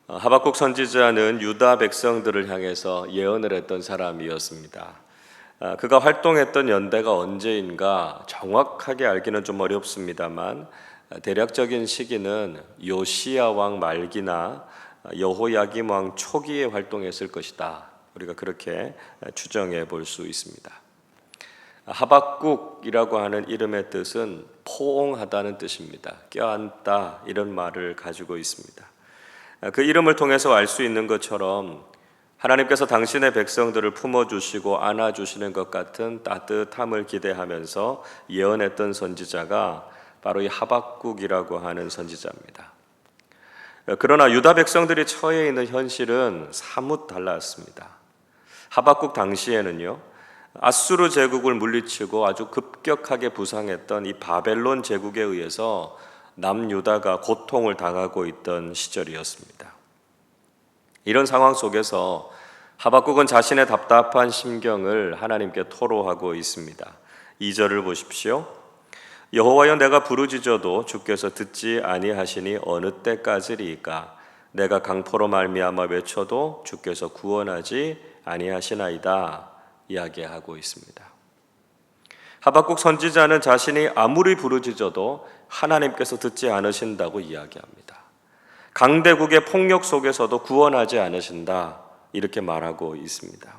하박국 선지자는 유다 백성들을 향해서 예언을 했던 사람이었습니다. 그가 활동했던 연대가 언제인가 정확하게 알기는 좀 어렵습니다만 대략적인 시기는 요시야 왕 말기나 여호야김 왕 초기에 활동했을 것이다. 우리가 그렇게 추정해 볼 수 있습니다. 하박국이라고 하는 이름의 뜻은 포옹하다는 뜻입니다. 껴안다 이런 말을 가지고 있습니다. 그 이름을 통해서 알 수 있는 것처럼 하나님께서 당신의 백성들을 품어주시고 안아주시는 것 같은 따뜻함을 기대하면서 예언했던 선지자가 바로 이 하박국이라고 하는 선지자입니다. 그러나 유다 백성들이 처해 있는 현실은 사뭇 달랐습니다. 하박국 당시에는요, 아수르 제국을 물리치고 아주 급격하게 부상했던 이 바벨론 제국에 의해서 남유다가 고통을 당하고 있던 시절이었습니다. 이런 상황 속에서 하박국은 자신의 답답한 심경을 하나님께 토로하고 있습니다. 2절을 보십시오. 여호와여, 내가 부르짖어도 주께서 듣지 아니하시니 어느 때까지리이까? 내가 강포로 말미암아 외쳐도 주께서 구원하지 아니하시나이다 이야기하고 있습니다. 하박국 선지자는 자신이 아무리 부르짖어도 하나님께서 듣지 않으신다고 이야기합니다. 강대국의 폭력 속에서도 구원하지 않으신다 이렇게 말하고 있습니다.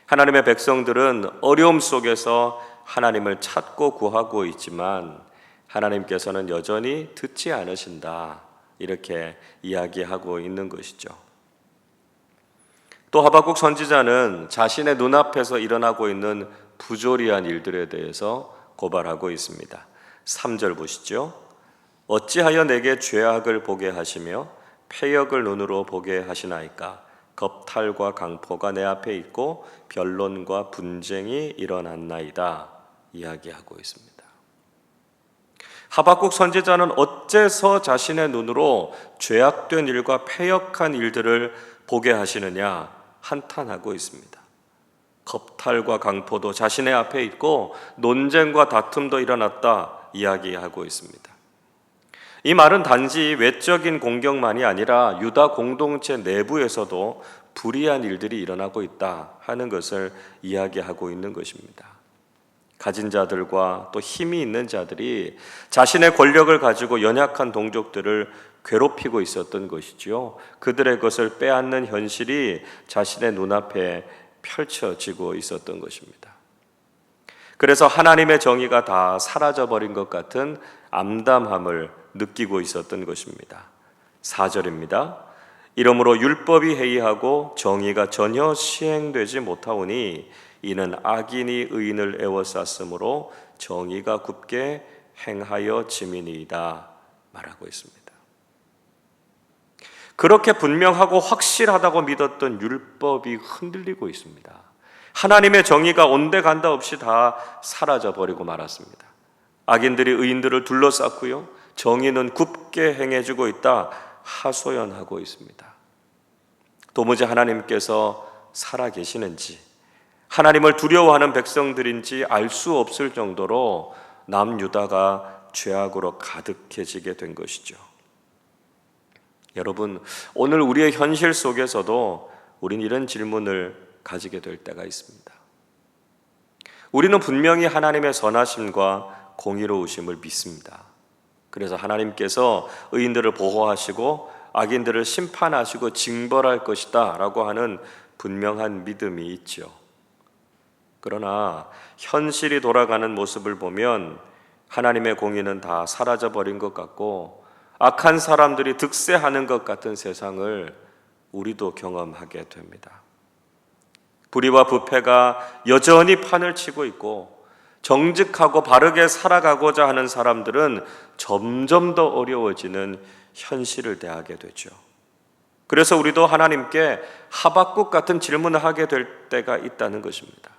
하나님의 백성들은 어려움 속에서 하나님을 찾고 구하고 있지만 하나님께서는 여전히 듣지 않으신다 이렇게 이야기하고 있는 것이죠. 또 하박국 선지자는 자신의 눈앞에서 일어나고 있는 부조리한 일들에 대해서 고발하고 있습니다. 3절 보시죠. 어찌하여 내게 죄악을 보게 하시며 패역을 눈으로 보게 하시나이까? 겁탈과 강포가 내 앞에 있고 변론과 분쟁이 일어났나이다 이야기하고 있습니다. 하박국 선지자는 어째서 자신의 눈으로 죄악된 일과 패역한 일들을 보게 하시느냐 한탄하고 있습니다. 겁탈과 강포도 자신의 앞에 있고 논쟁과 다툼도 일어났다 이야기하고 있습니다. 이 말은 단지 외적인 공격만이 아니라 유다 공동체 내부에서도 불의한 일들이 일어나고 있다 하는 것을 이야기하고 있는 것입니다. 가진 자들과 또 힘이 있는 자들이 자신의 권력을 가지고 연약한 동족들을 괴롭히고 있었던 것이지요. 그들의 것을 빼앗는 현실이 자신의 눈앞에 펼쳐지고 있었던 것입니다. 그래서 하나님의 정의가 다 사라져버린 것 같은 암담함을 느끼고 있었던 것입니다. 4절입니다. 이러므로 율법이 해이하고 정의가 전혀 시행되지 못하오니 이는 악인이 의인을 애워쌌으므로 정의가 굳게 행하여 지민이이다 말하고 있습니다. 그렇게 분명하고 확실하다고 믿었던 율법이 흔들리고 있습니다. 하나님의 정의가 온데간다 없이 다 사라져버리고 말았습니다. 악인들이 의인들을 둘러쌌고요, 정의는 굳게 행해주고 있다 하소연하고 있습니다. 도무지 하나님께서 살아계시는지 하나님을 두려워하는 백성들인지 알 수 없을 정도로 남유다가 죄악으로 가득해지게 된 것이죠. 여러분, 오늘 우리의 현실 속에서도 우린 이런 질문을 가지게 될 때가 있습니다. 우리는 분명히 하나님의 선하심과 공의로우심을 믿습니다. 그래서 하나님께서 의인들을 보호하시고 악인들을 심판하시고 징벌할 것이다 라고 하는 분명한 믿음이 있죠. 그러나 현실이 돌아가는 모습을 보면 하나님의 공의는 다 사라져버린 것 같고 악한 사람들이 득세하는 것 같은 세상을 우리도 경험하게 됩니다. 불의와 부패가 여전히 판을 치고 있고 정직하고 바르게 살아가고자 하는 사람들은 점점 더 어려워지는 현실을 대하게 되죠. 그래서 우리도 하나님께 하박국 같은 질문을 하게 될 때가 있다는 것입니다.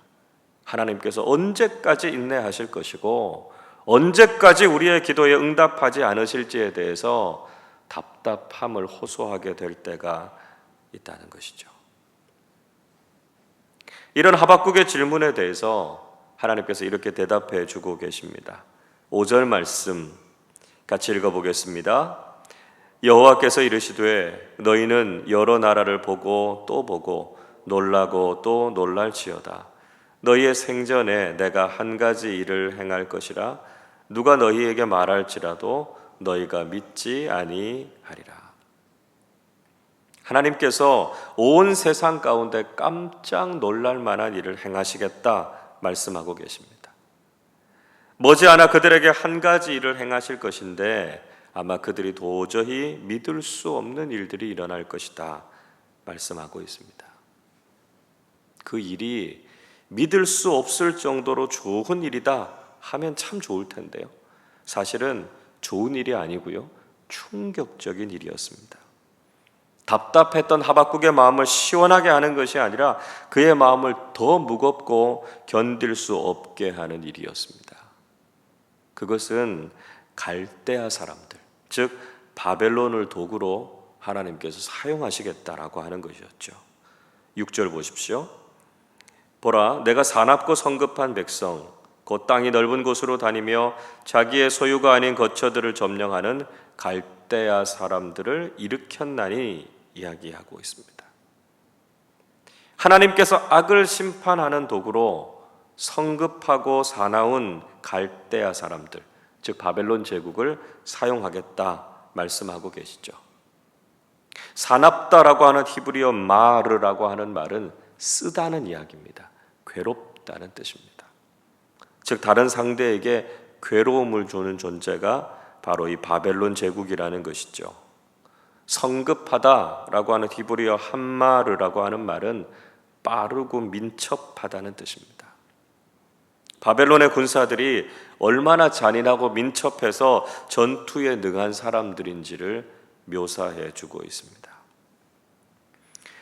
하나님께서 언제까지 인내하실 것이고 언제까지 우리의 기도에 응답하지 않으실지에 대해서 답답함을 호소하게 될 때가 있다는 것이죠. 이런 하박국의 질문에 대해서 하나님께서 이렇게 대답해 주고 계십니다. 5절 말씀 같이 읽어보겠습니다. 여호와께서 이르시되 너희는 여러 나라를 보고 또 보고 놀라고 또 놀랄지어다. 너희의 생전에 내가 한 가지 일을 행할 것이라. 누가 너희에게 말할지라도 너희가 믿지 아니하리라. 하나님께서 온 세상 가운데 깜짝 놀랄 만한 일을 행하시겠다 말씀하고 계십니다. 머지않아 그들에게 한 가지 일을 행하실 것인데 아마 그들이 도저히 믿을 수 없는 일들이 일어날 것이다 말씀하고 있습니다. 그 일이 믿을 수 없을 정도로 좋은 일이다 하면 참 좋을 텐데요. 사실은 좋은 일이 아니고요, 충격적인 일이었습니다. 답답했던 하박국의 마음을 시원하게 하는 것이 아니라 그의 마음을 더 무겁고 견딜 수 없게 하는 일이었습니다. 그것은 갈대아 사람들, 즉 바벨론을 도구로 하나님께서 사용하시겠다라고 하는 것이었죠. 6절 보십시오. 보라, 내가 사납고 성급한 백성, 곧 땅이 넓은 곳으로 다니며 자기의 소유가 아닌 거처들을 점령하는 갈대아 사람들을 일으켰나니 이야기하고 있습니다. 하나님께서 악을 심판하는 도구로 성급하고 사나운 갈대아 사람들, 즉 바벨론 제국을 사용하겠다 말씀하고 계시죠. 사납다라고 하는 히브리어 마르라고 하는 말은 쓰다는 이야기입니다. 괴롭다는 뜻입니다. 즉 다른 상대에게 괴로움을 주는 존재가 바로 이 바벨론 제국이라는 것이죠. 성급하다라고 하는 히브리어 함마르라고 하는 말은 빠르고 민첩하다는 뜻입니다. 바벨론의 군사들이 얼마나 잔인하고 민첩해서 전투에 능한 사람들인지를 묘사해 주고 있습니다.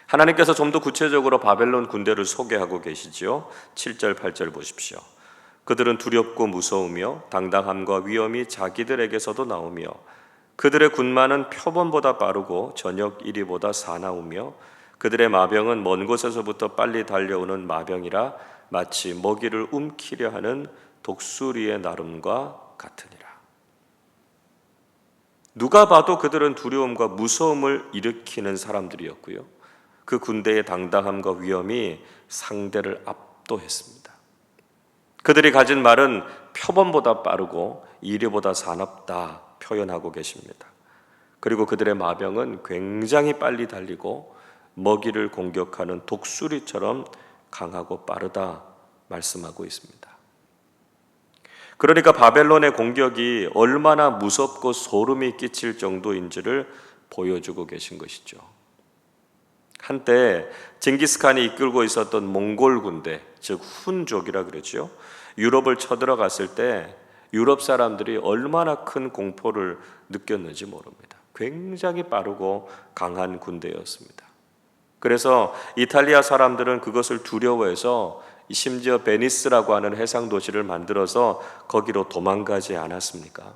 하나님께서 좀 더 구체적으로 바벨론 군대를 소개하고 계시죠. 7절 8절 보십시오. 그들은 두렵고 무서우며 당당함과 위엄이 자기들에게서도 나오며 그들의 군마는 표범보다 빠르고 저녁 이리보다 사나우며 그들의 마병은 먼 곳에서부터 빨리 달려오는 마병이라 마치 먹이를 움키려 하는 독수리의 나름과 같으니라. 누가 봐도 그들은 두려움과 무서움을 일으키는 사람들이었고요, 그 군대의 당당함과 위엄이 상대를 압도했습니다. 그들이 가진 말은 표범보다 빠르고 이리보다 사납다 표현하고 계십니다. 그리고 그들의 마병은 굉장히 빨리 달리고 먹이를 공격하는 독수리처럼 강하고 빠르다 말씀하고 있습니다. 그러니까 바벨론의 공격이 얼마나 무섭고 소름이 끼칠 정도인지를 보여주고 계신 것이죠. 한때 징기스칸이 이끌고 있었던 몽골 군대, 즉 훈족이라 그러죠. 유럽을 쳐들어갔을 때 유럽 사람들이 얼마나 큰 공포를 느꼈는지 모릅니다. 굉장히 빠르고 강한 군대였습니다. 그래서 이탈리아 사람들은 그것을 두려워해서 심지어 베니스라고 하는 해상 도시를 만들어서 거기로 도망가지 않았습니까?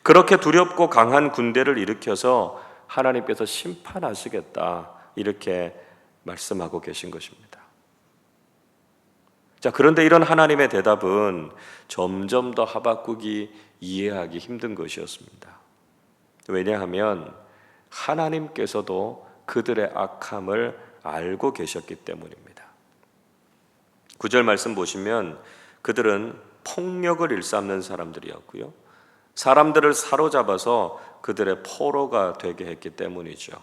그렇게 두렵고 강한 군대를 일으켜서 하나님께서 심판하시겠다 이렇게 말씀하고 계신 것입니다. 자, 그런데 이런 하나님의 대답은 점점 더 하박국이 이해하기 힘든 것이었습니다. 왜냐하면 하나님께서도 그들의 악함을 알고 계셨기 때문입니다. 9절 말씀 보시면 그들은 폭력을 일삼는 사람들이었고요, 사람들을 사로잡아서 그들의 포로가 되게 했기 때문이죠.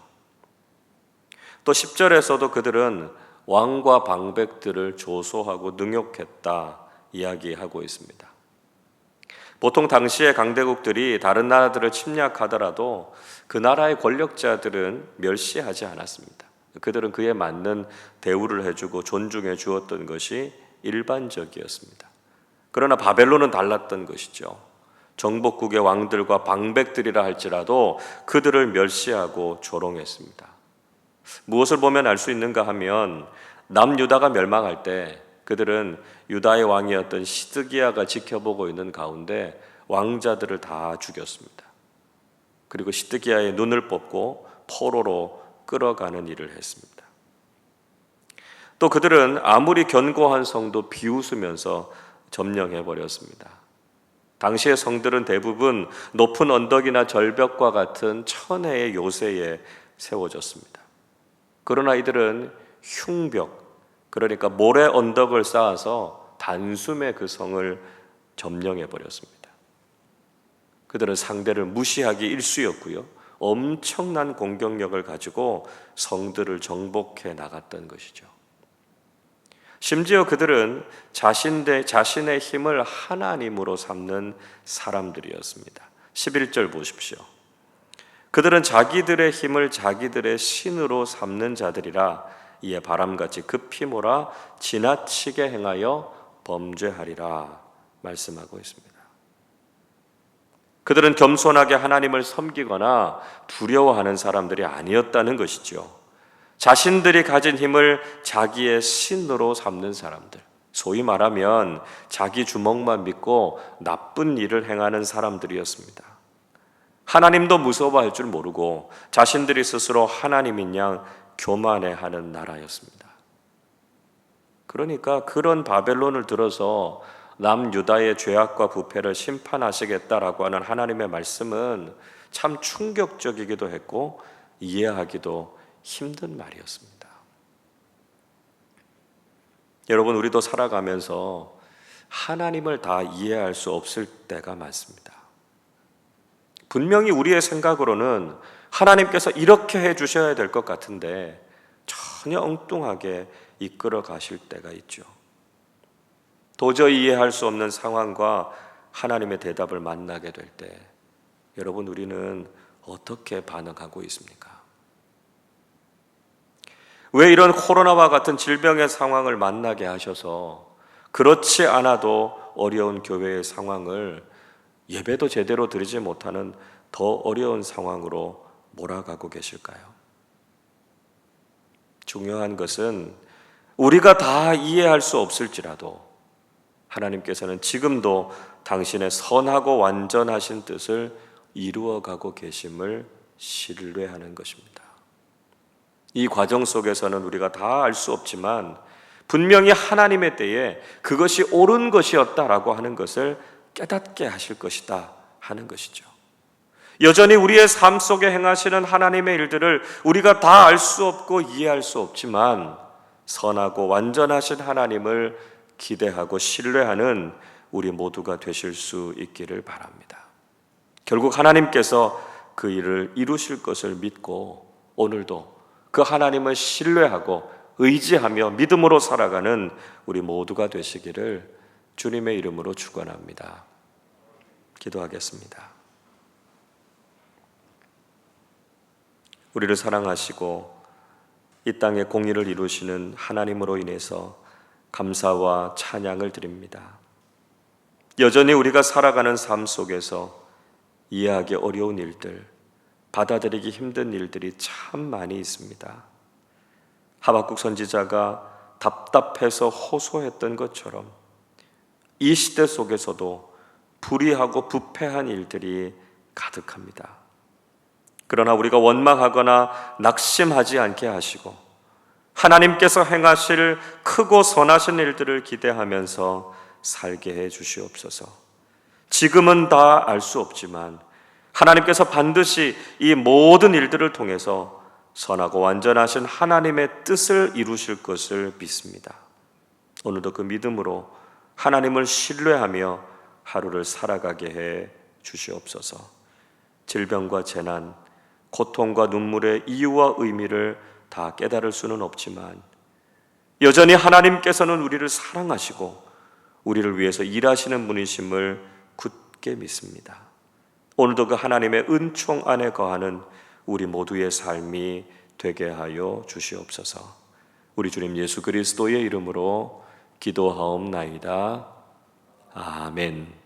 또 10절에서도 그들은 왕과 방백들을 조소하고 능욕했다 이야기하고 있습니다. 보통 당시의 강대국들이 다른 나라들을 침략하더라도 그 나라의 권력자들은 멸시하지 않았습니다. 그들은 그에 맞는 대우를 해주고 존중해 주었던 것이 일반적이었습니다. 그러나 바벨론은 달랐던 것이죠. 정복국의 왕들과 방백들이라 할지라도 그들을 멸시하고 조롱했습니다. 무엇을 보면 알 수 있는가 하면 남유다가 멸망할 때 그들은 유다의 왕이었던 시드기야가 지켜보고 있는 가운데 왕자들을 다 죽였습니다. 그리고 시드기야의 눈을 뽑고 포로로 끌어가는 일을 했습니다. 또 그들은 아무리 견고한 성도 비웃으면서 점령해 버렸습니다. 당시의 성들은 대부분 높은 언덕이나 절벽과 같은 천혜의 요새에 세워졌습니다. 그러나 이들은 흉벽, 그러니까 모래 언덕을 쌓아서 단숨에 그 성을 점령해 버렸습니다. 그들은 상대를 무시하기 일쑤였고요, 엄청난 공격력을 가지고 성들을 정복해 나갔던 것이죠. 심지어 그들은 자신의 힘을 하나님으로 삼는 사람들이었습니다. 11절 보십시오. 그들은 자기들의 힘을 자기들의 신으로 삼는 자들이라 이에 바람같이 급히 몰아 지나치게 행하여 범죄하리라 말씀하고 있습니다. 그들은 겸손하게 하나님을 섬기거나 두려워하는 사람들이 아니었다는 것이죠. 자신들이 가진 힘을 자기의 신으로 삼는 사람들, 소위 말하면 자기 주먹만 믿고 나쁜 일을 행하는 사람들이었습니다. 하나님도 무서워할 줄 모르고 자신들이 스스로 하나님인 양 교만해하는 나라였습니다. 그러니까 그런 바벨론을 들어서 남유다의 죄악과 부패를 심판하시겠다라고 하는 하나님의 말씀은 참 충격적이기도 했고 이해하기도 힘든 말이었습니다. 여러분, 우리도 살아가면서 하나님을 다 이해할 수 없을 때가 많습니다. 분명히 우리의 생각으로는 하나님께서 이렇게 해주셔야 될 것 같은데 전혀 엉뚱하게 이끌어 가실 때가 있죠. 도저히 이해할 수 없는 상황과 하나님의 대답을 만나게 될 때 여러분, 우리는 어떻게 반응하고 있습니까? 왜 이런 코로나와 같은 질병의 상황을 만나게 하셔서 그렇지 않아도 어려운 교회의 상황을 예배도 제대로 드리지 못하는 더 어려운 상황으로 몰아가고 계실까요? 중요한 것은 우리가 다 이해할 수 없을지라도 하나님께서는 지금도 당신의 선하고 완전하신 뜻을 이루어가고 계심을 신뢰하는 것입니다. 이 과정 속에서는 우리가 다 알 수 없지만 분명히 하나님의 때에 그것이 옳은 것이었다라고 하는 것을 깨닫게 하실 것이다 하는 것이죠. 여전히 우리의 삶 속에 행하시는 하나님의 일들을 우리가 다 알 수 없고 이해할 수 없지만 선하고 완전하신 하나님을 기대하고 신뢰하는 우리 모두가 되실 수 있기를 바랍니다. 결국 하나님께서 그 일을 이루실 것을 믿고 오늘도 그 하나님을 신뢰하고 의지하며 믿음으로 살아가는 우리 모두가 되시기를 주님의 이름으로 축원합니다. 기도하겠습니다. 우리를 사랑하시고 이 땅에 공의를 이루시는 하나님으로 인해서 감사와 찬양을 드립니다. 여전히 우리가 살아가는 삶 속에서 이해하기 어려운 일들, 받아들이기 힘든 일들이 참 많이 있습니다. 하박국 선지자가 답답해서 호소했던 것처럼 이 시대 속에서도 불의하고 부패한 일들이 가득합니다. 그러나 우리가 원망하거나 낙심하지 않게 하시고 하나님께서 행하실 크고 선하신 일들을 기대하면서 살게 해 주시옵소서. 지금은 다 알 수 없지만 하나님께서 반드시 이 모든 일들을 통해서 선하고 완전하신 하나님의 뜻을 이루실 것을 믿습니다. 오늘도 그 믿음으로 하나님을 신뢰하며 하루를 살아가게 해 주시옵소서. 질병과 재난, 고통과 눈물의 이유와 의미를 다 깨달을 수는 없지만 여전히 하나님께서는 우리를 사랑하시고 우리를 위해서 일하시는 분이심을 굳게 믿습니다. 오늘도 그 하나님의 은총 안에 거하는 우리 모두의 삶이 되게 하여 주시옵소서. 우리 주님 예수 그리스도의 이름으로 기도하옵나이다. 아멘.